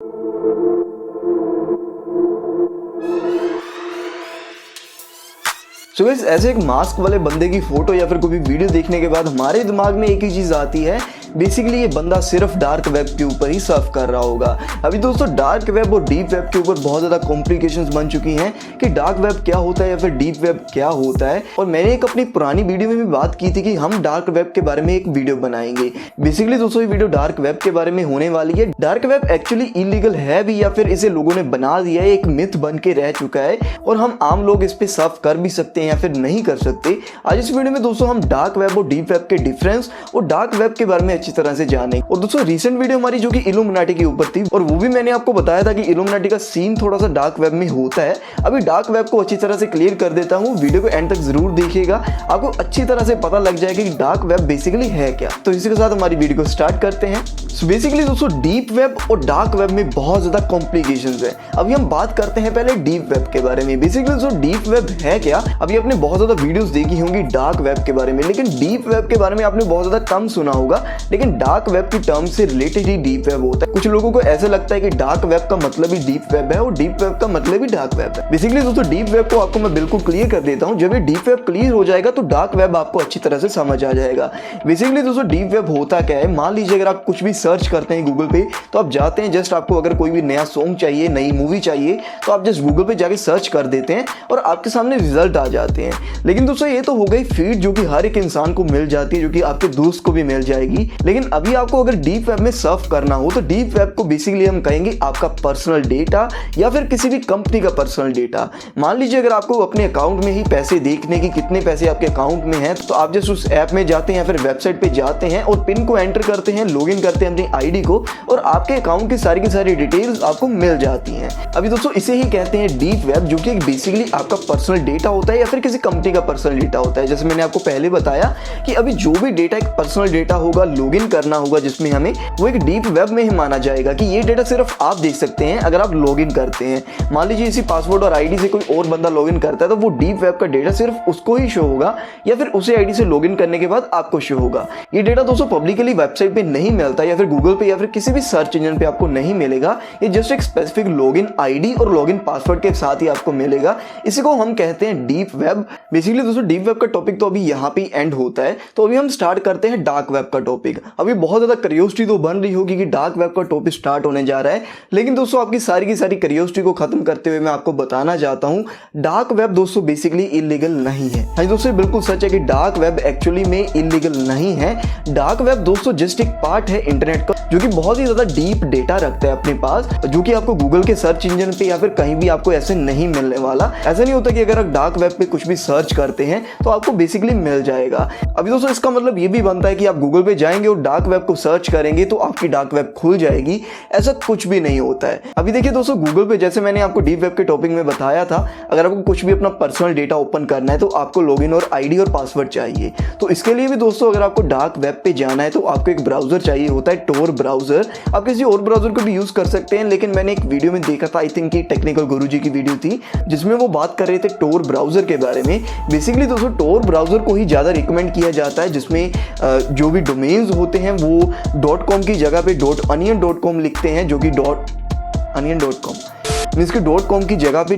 So guys, ऐसे एक mask वाले बंदे की फोटो या फिर कोई भी वीडियो देखने के बाद हमारे दिमाग में एक ही चीज आती है, बेसिकली ये बंदा सिर्फ डार्क वेब के ऊपर ही सर्फ कर रहा होगा। अभी दोस्तों डार्क वेब और डीप वेब के ऊपर बहुत ज़्यादा कॉम्प्लिकेशंस बन चुकी हैं कि डार्क वेब क्या होता है या फिर डीप वेब क्या होता है। और मैंने एक अपनी पुरानी वीडियो में भी बात की थी कि हम डार्क वेब के बारे में एक वीडियो बनाएंगे। बेसिकली दोस्तों ये वीडियो डार्क वेब के बारे में होने वाली है। डार्क वेब एक्चुअली इलीगल है भी या फिर इसे लोगों ने बना दिया है, एक मिथ बन के रह चुका है और हम आम लोग इस पे सर्फ कर भी सकते हैं या फिर नहीं कर सकते। आज इस वीडियो में दोस्तों हम डार्क वेब और डीप वेब के डिफरेंस और डार्क वेब के बारे में अच्छी तरह से जानेंगे। और दोस्तों रीसेंट वीडियो हमारी जो कि इल्यूमिनाटी के ऊपर थी और वो भी मैंने आपको बताया था कि इल्यूमिनाटी का सीन थोड़ा सा डार्क वेब में होता है। अभी डार्क वेब को अच्छी तरह से क्लियर कर देता हूँ, वीडियो को एंड तक जरूर देखिएगा, आपको अच्छी तरह से पता लग जाएगा कि डार्क वेब बेसिकली है क्या। तो इसी के साथ हमारी वीडियो को स्टार्ट करते हैं। सो बेसिकली दोस्तों डीप वेब और डार्क वेब में बहुत ज्यादा कॉम्प्लिकेशंस है। अभी हम बात करते हैं पहले डीप वेब के बारे में। बेसिकली दोस्तों डीप वेब है क्या, अभी आपने बहुत ज्यादा वीडियोस देखी होंगी डार्क वेब के बारे में, लेकिन डीप वेब के बारे में आपने बहुत ज्यादा कम सुना होगा। लेकिन डार्क वेब की टर्म से रिलेटेड ही डीप वेब होता है। कुछ लोगों को ऐसा लगता है कि डार्क वेब का मतलब ही डीप वेब है और डीप वेब का मतलब ही डार्क वेब है। बेसिकली दोस्तों डीप वेब को आपको मैं बिल्कुल क्लियर कर देता हूं। जब ये डीप वेब क्लियर हो जाएगा तो डार्क वेब आपको अच्छी तरह से समझ आ जाएगा। बेसिकली दोस्तों डीप वेब होता क्या है, मान लीजिए अगर आप कुछ भी सर्च करते हैं गूगल पे, तो आप जाते हैं, जस्ट आपको अगर कोई भी नया सॉन्ग चाहिए, नई मूवी चाहिए, तो आप जस्ट गूगल पे जाके सर्च कर देते हैं और आपके सामने रिजल्ट आ जाते हैं। लेकिन दोस्तों ये तो हो गई फीड जो कि हर एक इंसान को मिल जाती है, जो कि आपके दोस्त को भी मिल जाएगी। लेकिन अभी आपको अगर डीप वेब में सर्फ करना हो तो डीप वेब को बेसिकली हम कहेंगे आपका पर्सनल डेटा या फिर किसी भी कंपनी का पर्सनल डेटा। मान लीजिए अगर आपको अपने अकाउंट में ही पैसे देखने की कितने पैसे आपके अकाउंट में हैं, तो आप जस्ट उस ऐप में जाते हैं या फिर वेबसाइट पे जाते हैं और पिन को एंटर करते हैं, लॉगिन करते हैं अपनी आईडी को और आपके अकाउंट की सारी डिटेल्स आपको मिल जाती हैं। अभी दोस्तों इसे ही कहते हैं डीप वेब, जो कि बेसिकली आपका पर्सनल डेटा होता है या फिर किसी कंपनी का पर्सनल डेटा होता है। जैसे मैंने आपको पहले बताया कि अभी जो भी डेटा एक पर्सनल डेटा होगा, लॉगिन करना होगा जिसमें हमें, वो एक डीप वेब में ही माना जाएगा कि ये डेटा सिर्फ आप देख सकते हैं अगर आप लॉगिन करते हैं। मान लीजिए इसी पासवर्ड और आईडी से कोई और बंदा लॉगिन करता है तो वो डीप वेब का डेटा सिर्फ उसको ही शो होगा या फिर उसे आईडी से लॉगिन करने के बाद आपको शो होगा। ये डेटा दोस्तों पब्लिकली वेबसाइट पे नहीं मिलता या फिर गूगल पे या फिर किसी भी सर्च इंजन पे आपको नहीं मिलेगा। ये जस्ट एक स्पेसिफिक लॉगिन आईडी और लॉगिन पासवर्ड के साथ ही आपको मिलेगा। इसी को हम कहते हैं डीप वेब। बेसिकली दोस्तों डीप वेब का टॉपिक तो अभी यहाँ पे एंड होता है, तो अभी हम स्टार्ट करते हैं डार्क वेब का टॉपिक। अभी बहुत ज्यादा क्यूरियोसिटी तो बन रही होगी कि डार्क वेब का टॉपिक स्टार्ट होने जा रहा है, लेकिन दोस्तों आपकी सारी की सारी क्यूरियोसिटी को खत्म करते हुए मैं आपको बताना चाहता हूं डार्क वेब दोस्तों बेसिकली इलीगल नहीं है। हाँ दोस्तों बिल्कुल सच है कि डार्क वेब एक्चुअली में इलीगल नहीं है। डार्क वेब दोस्तों जस्ट एक पार्ट है इंटरनेट का, जो कि बहुत ही ज्यादा डीप डेटा रखता है अपने पास, जो कि आपको गूगल के सर्च इंजन पे या फिर कहीं भी आपको ऐसे नहीं मिलने वाला। ऐसा नहीं होता कि अगर आप डार्क वेब पे कुछ भी सर्च करते हैं तो आपको बेसिकली मिल जाएगा। अभी दोस्तों इसका मतलब ये भी बनता है कि आप गूगल पे जाएंगे और डार्क वेब को सर्च करेंगे तो आपकी डार्क वेब खुल जाएगी, ऐसा कुछ भी नहीं होता है। अभी देखिए दोस्तों गूगल पे जैसे मैंने आपको डीप वेब के टॉपिक में बताया था, अगर आपको कुछ भी अपना पर्सनल डेटा ओपन करना है तो आपको लॉगिन और आईडी और पासवर्ड चाहिए। तो इसके लिए भी दोस्तों अगर आपको डार्क वेब पे जाना है तो आपको एक ब्राउजर चाहिए होता है, टोर ब्राउजर। आप किसी और ब्राउजर को भी यूज कर सकते हैं, लेकिन मैंने एक वीडियो में देखा था, आई थिंक कि टेक्निकल गुरुजी की वीडियो थी, जिसमें वो बात कर रहे थे टोर ब्राउजर के बारे में। बेसिकली दोस्तों टोर ब्राउजर को ही ज्यादा रिकमेंड किया जाता है, जिसमें जो भी डोमेन्स होते हैं वो .com की जगह पे .onion.com लिखते हैं, जो कि .onion.com मींस कि .com की जगह पे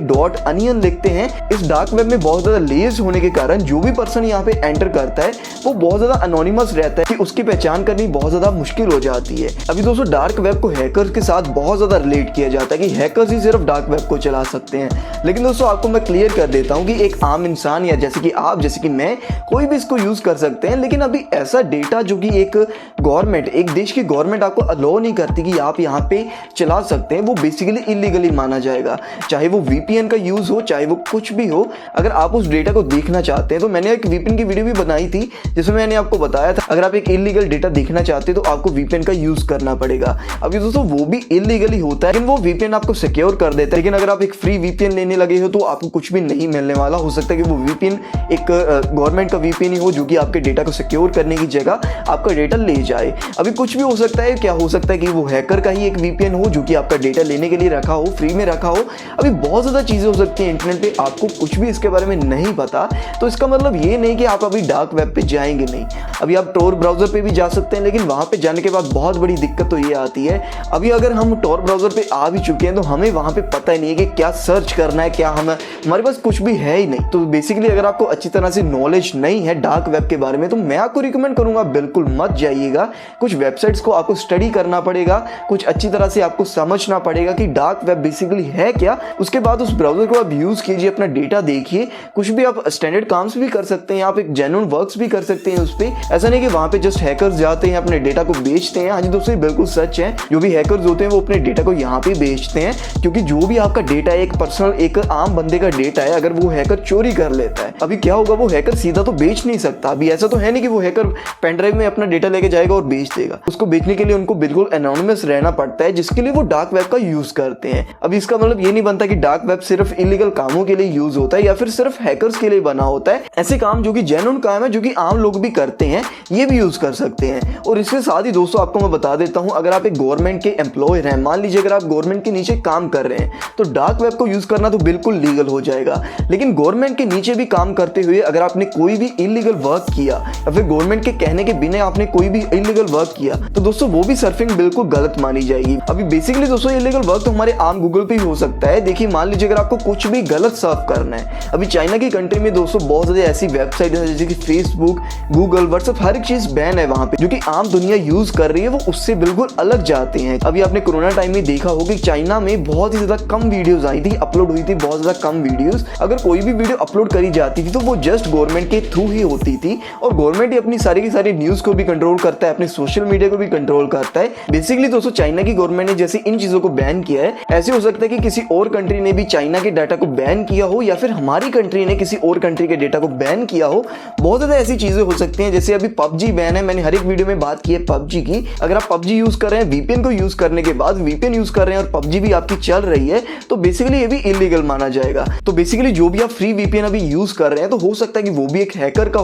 .onion लिखते हैं। इस डार्क वेब में बहुत ज्यादा लेयर्स होने के कारण जो भी पर्सन यहाँ पे एंटर करता है वो बहुत ज्यादा अनोनिमस रहता है कि उसकी पहचान करनी बहुत ज्यादा मुश्किल हो जाती है। अभी दोस्तों डार्क वेब को हैकर्स के साथ बहुत ज्यादा रिलेट किया जाता है कि हैकर्स ही सिर्फ डार्क वेब को चला सकते हैं। लेकिन दोस्तों आपको मैं क्लियर कर देता हूँ कि एक आम इंसान या जैसे कि आप, जैसे कि मैं, कोई भी इसको यूज कर सकते हैं। लेकिन अभी ऐसा डेटा जो कि एक गवर्नमेंट, एक देश की गवर्नमेंट आपको अलाउ नहीं करती कि आप यहाँ पे चला सकते हैं, वो बेसिकली इलीगली माना जाएगा। चाहे वो वीपीएन का यूज हो, चाहे वो कुछ भी हो, अगर आप उस डेटा को देखना चाहते हैं तो मैंने एक वीपीएन की वीडियो भी बनाई थी जिसमें मैंने आपको बताया था अगर आप एक इलीगल डेटा देखना चाहते हैं तो आपको वीपीएन का यूज करना पड़ेगा। अभी दोस्तों वो भी इलीगली होता है, लेकिन वो वीपीएन आपको सिक्योर कर देता है। लेकिन अगर आप एक फ्री वीपीएन लेने लगे हो तो आपको कुछ भी नहीं मिलने वाला। हो सकता है कि वो वीपीएन एक गवर्नमेंट का वीपीएन ही हो जो कि आपके डेटा को सिक्योर करने की जगह आपका डेटा ले जाए। अभी कुछ भी हो सकता है, क्या हो सकता है कि वो हैकर का ही एक वीपीएन हो जो कि आपका डेटा लेने के लिए रखा हो, फ्री में रखा रखा हो। अभी बहुत ज़्यादा चीज़ें हो सकती हैं इंटरनेट पे, आपको कुछ भी इसके बारे में नहीं पता तो इसका मतलब ये नहीं कि आप अभी डार्क वेब पे जाएंगे नहीं। अभी आप टॉर ब्राउज़र पे भी जा सकते हैं, लेकिन वहाँ पे जाने के बाद बहुत बड़ी दिक्कत तो ये आती है, अभी अगर हम टॉर ब्राउज़र पे आ भी चुके हैं तो हमें वहाँ पे पता ही नहीं है कि क्या सर्च करना है, क्या हमारे पास कुछ भी है ही नहीं। तो बेसिकली अगर आपको अच्छी तरह से नॉलेज नहीं है डार्क वेब के बारे में तो मैं आपको रिकमेंड करूंगा बिल्कुल मत जाइएगा। कुछ वेबसाइट्स को आपको स्टडी करना पड़ेगा, कुछ अच्छी तरह से आपको समझना पड़ेगा कि डार्क वेब बेसिकली है क्या। उसके बाद उस ब्राउज़र को आप यूज़ कीजिए, अपना डेटा देखिए, कुछ भी आप स्टैंडर्ड काम्स भी कर सकते हैं, आप एक जेन्युइन वर्क्स भी कर सकते हैं उस पर। ऐसा नहीं कि वहाँ पे जस्ट हैकर्स जाते हैं अपने डेटा को बेचते हैं। हाँ जी दोस्तों, बिल्कुल सच है, जो भी हैकर्स होते हैं वो अपने डेटा को यहाँ पे बेचते हैं, क्योंकि जो भी आपका डेटा है एक पर्सनल एक आम बंदे का डेटा है, अगर वो हैकर चोरी कर लेता है अभी क्या होगा, वो हैकर सीधा तो बेच नहीं सकता। अभी ऐसा तो है नहीं कि वो हैकर पेन ड्राइव में अपना डेटा लेके जाएगा और बेच देगा। उसको बेचने के लिए उनको बिल्कुल एनोनिमस रहना पड़ता है, जिसके लिए वो डार्क वेब का यूज करते हैं। अब इसका मतलब ये नहीं बनता कि डार्क वेब सिर्फ इलीगल कामों के लिए यूज होता है या फिर सिर्फ हैकर्स के लिए बना होता है। ऐसे काम जो कि जेन्युइन काम है, जो कि आम लोग भी करते हैं, ये भी यूज कर सकते हैं। और इसके साथ ही दोस्तों आपको मैं बता देता हूं, अगर आप एक गवर्नमेंट के एम्प्लॉय हैं, मान लीजिए अगर आप गवर्नमेंट के नीचे काम कर रहे हैं तो डार्क वेब को यूज करना तो बिल्कुल लीगल हो जाएगा। लेकिन गवर्नमेंट के नीचे भी काम करते हुए अगर आपने कोई भी इलीगल वर्क किया या फिर गवर्नमेंट के कहने के बिना आपने कोई भी इलीगल वर्क किया तो दोस्तों वो भी सर्फिंग बिल्कुल गलत मानी जाएगी। अभी बेसिकली दोस्तों इलीगल वर्क तो हमारे आम गूगल पे ही हो सकता है। देखिए मान लीजिए अगर आपको कुछ भी गलत सर्व करना है, अभी चाइना की कंट्री में दोस्तों बहुत ज्यादा ऐसी वेबसाइट है जैसे कि फेसबुक, गूगल, व्हाट्सएप, हर एक चीज बैन है वहां पे, जो कि आम दुनिया यूज कर रही है, वो उससे बिल्कुल अलग जाते हैं। अभी आपने कोरोना टाइम में देखा होगा कि चाइना में बहुत ही ज्यादा कम वीडियोस आई थी, अपलोड हुई थी बहुत ज्यादा कम वीडियोस। अगर कोई भी वीडियो अपलोड करी जाती थी तो वो जस्ट गवर्नमेंट के थ्रू ही होती थी, और गवर्नमेंट ही अपनी सारी की सारी न्यूज को भी कंट्रोल करता है, अपने सोशल मीडिया को भी कंट्रोल करता है। बेसिकली दोस्तों चाइना की गवर्नमेंट ने जैसे इन चीजों को बैन किया है, ऐसे हो सकता है कि किसी और कंट्री ने भी चाइना के डाटा को बैन किया हो, या फिर हमारी कंट्री ने किसी और कंट्री के डेटा को बैन किया हो। बहुत ज्यादा ऐसी चीजें हो सकती हैं। जैसे अभी पबजी बैन है, मैंने हर एक वीडियो में बात की है पबजी की। अगर आप पबजी यूज कर रहे हैं, वीपीएन को यूज करने के बाद वीपीएन यूज कर रहे हैं और पबजी भी आपकी चल रही है, तो बेसिकली ये भी इलीगल माना जाएगा। तो बेसिकली जो भी आप फ्री वीपीएन अभी यूज कर रहे हैं तो हो सकता है कि वो भी एक हैकर का